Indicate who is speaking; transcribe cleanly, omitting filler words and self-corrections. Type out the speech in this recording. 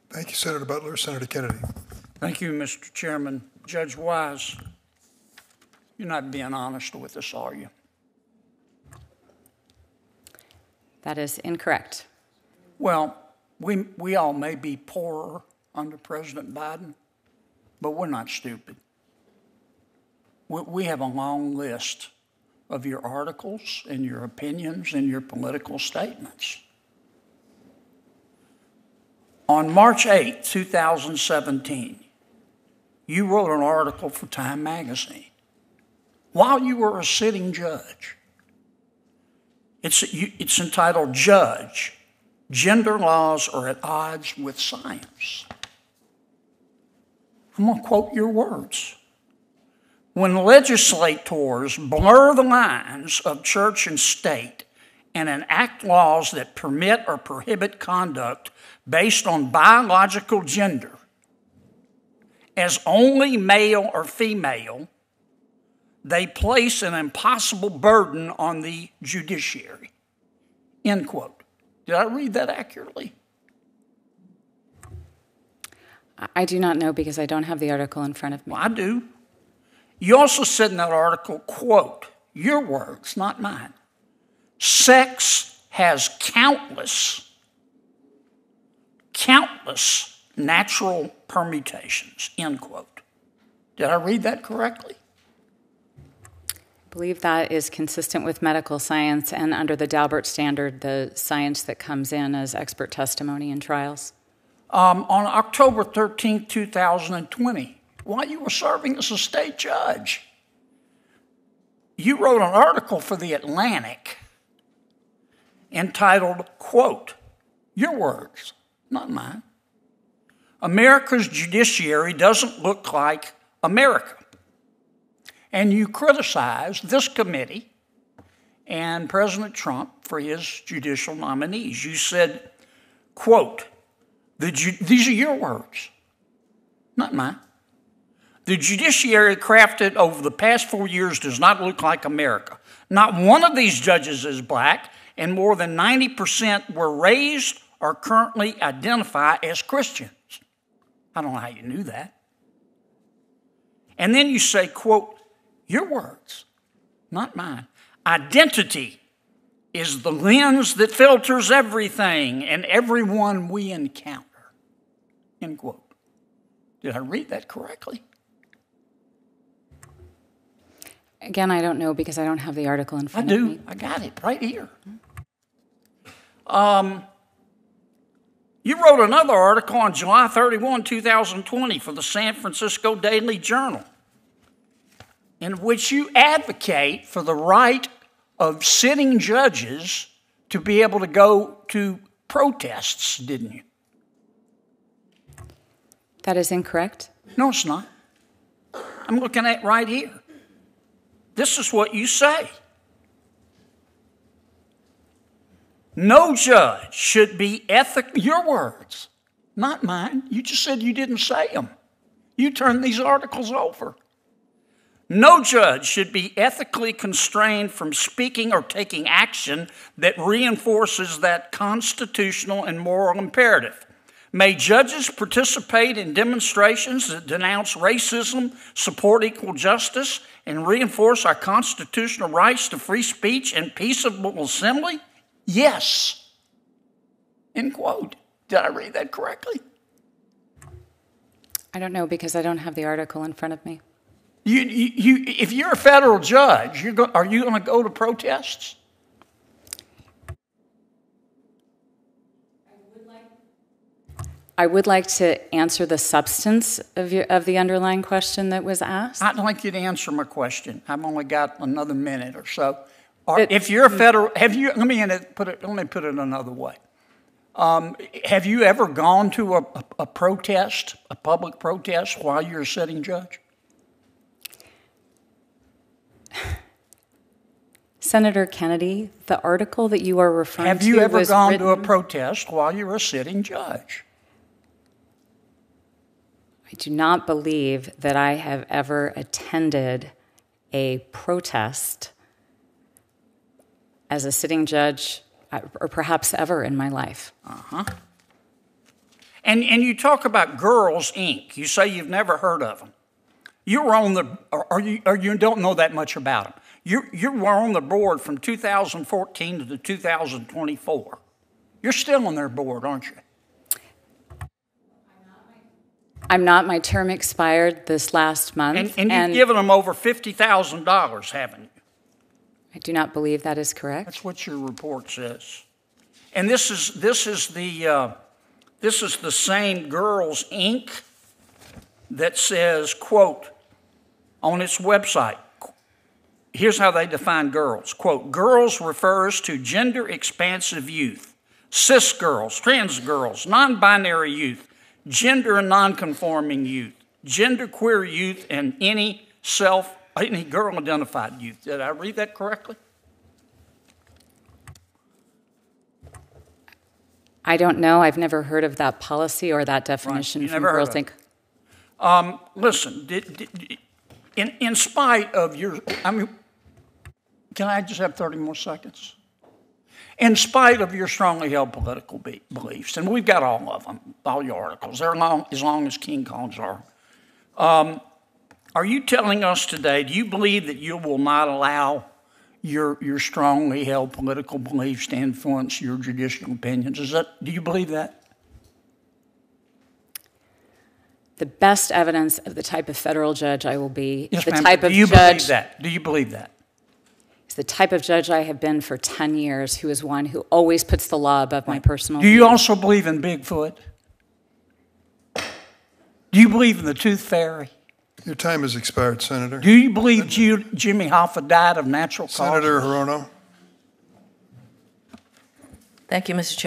Speaker 1: Thank you, Senator Butler. Senator Kennedy.
Speaker 2: Thank you, Mr. Chairman. Judge Wise, you're not being honest with us, are you?
Speaker 3: That is incorrect.
Speaker 2: Well, we all may be poorer under President Biden, but we're not stupid. We have a long list of your articles and your opinions and your political statements. On March 8, 2017, you wrote an article for Time magazine while you were a sitting judge. It's entitled, Judge, Gender Laws Are at Odds with Science. I'm going to quote your words. When legislators blur the lines of church and state and enact laws that permit or prohibit conduct based on biological gender as only male or female, they place an impossible burden on the judiciary. End quote. Did I read that accurately?
Speaker 3: I do not know because I don't have the article in front of me.
Speaker 2: Well, I do. You also said in that article, quote, your words, not mine, sex has countless natural permutations, end quote. Did I read that correctly?
Speaker 3: I believe that is consistent with medical science and under the Daubert standard, the science that comes in as expert testimony in trials.
Speaker 2: On October 13, 2020, while you were serving as a state judge, you wrote an article for The Atlantic entitled, quote, your words, not mine, America's judiciary doesn't look like America. And you criticized this committee and President Trump for his judicial nominees. You said, quote, these are your words, not mine. The judiciary crafted over the past 4 years does not look like America. Not one of these judges is black, and more than 90% were raised or currently identify as Christians. I don't know how you knew that. And then you say, quote, your words, not mine. Identity is the lens that filters everything and everyone we encounter. End quote. Did I read that correctly?
Speaker 3: Again, I don't know because I don't have the article in front of me.
Speaker 2: I got it right here. You wrote another article on July 31, 2020 for the San Francisco Daily Journal, in which you advocate for the right of sitting judges to be able to go to protests, didn't you?
Speaker 3: That is incorrect.
Speaker 2: No, it's not. I'm looking at it right here. This is what you say. No judge should be ethical. Your words, not mine. You just said you didn't say them. You turned these articles over. No judge should be ethically constrained from speaking or taking action that reinforces that constitutional and moral imperative. May judges participate in demonstrations that denounce racism, support equal justice, and reinforce our constitutional rights to free speech and peaceable assembly? Yes. End quote. Did I read that correctly?
Speaker 3: I don't know because I don't have the article in front of me.
Speaker 2: If you're a federal judge, are you going to go to protests?
Speaker 3: I would like to answer the substance of the underlying question that was asked.
Speaker 2: I'd like you to answer my question. I've only got another minute or so. If you're a federal, let me put it another way. Have you ever gone to a protest, a public protest, while you're a sitting judge?
Speaker 3: Senator Kennedy, the article that you are referring to
Speaker 2: Have you ever gone
Speaker 3: written...
Speaker 2: to a protest while you're a sitting judge?
Speaker 3: I do not believe that I have ever attended a protest as a sitting judge, or perhaps ever in my life.
Speaker 2: And you talk about Girls, Inc. You say you've never heard of them. You were on the, or you don't know that much about them. You were on the board from 2014 to 2024. You're still on their board, aren't you?
Speaker 3: I'm not. My term expired this last month.
Speaker 2: And you've given them over $50,000, haven't you?
Speaker 3: I do not believe that is correct.
Speaker 2: That's what your report says. And this is the same Girls, Inc. that says, quote, on its website, here's how they define girls. Quote, girls refers to gender-expansive youth, cis girls, trans girls, non-binary youth, gender and non-conforming youth, genderqueer youth, and any girl-identified youth. Did I read that correctly?
Speaker 3: I don't know. I've never heard of that policy or that definition
Speaker 2: right.
Speaker 3: from Girls, Inc.
Speaker 2: Listen, in spite of your, can I just have 30 more seconds? In spite of your strongly held political beliefs, and we've got all of them, all your articles, they're as long as King Kong's are you telling us today, do you believe that you will not allow your strongly held political beliefs to influence your judicial opinions? Do you believe that?
Speaker 3: The best evidence of the type of federal judge I will be,
Speaker 2: yes,
Speaker 3: the
Speaker 2: ma'am.
Speaker 3: type of
Speaker 2: Do you
Speaker 3: judge.
Speaker 2: Believe that? Do you believe that?
Speaker 3: Is the type of judge I have been for 10 years, who is one who always puts the law above my personal
Speaker 2: Do you
Speaker 3: views.
Speaker 2: also believe in Bigfoot? Do you believe in the Tooth Fairy?
Speaker 1: Your time has expired, Senator.
Speaker 2: Do you believe Jimmy Hoffa died of natural causes?
Speaker 1: Senator Hirono.
Speaker 4: Thank you, Mr. Chairman.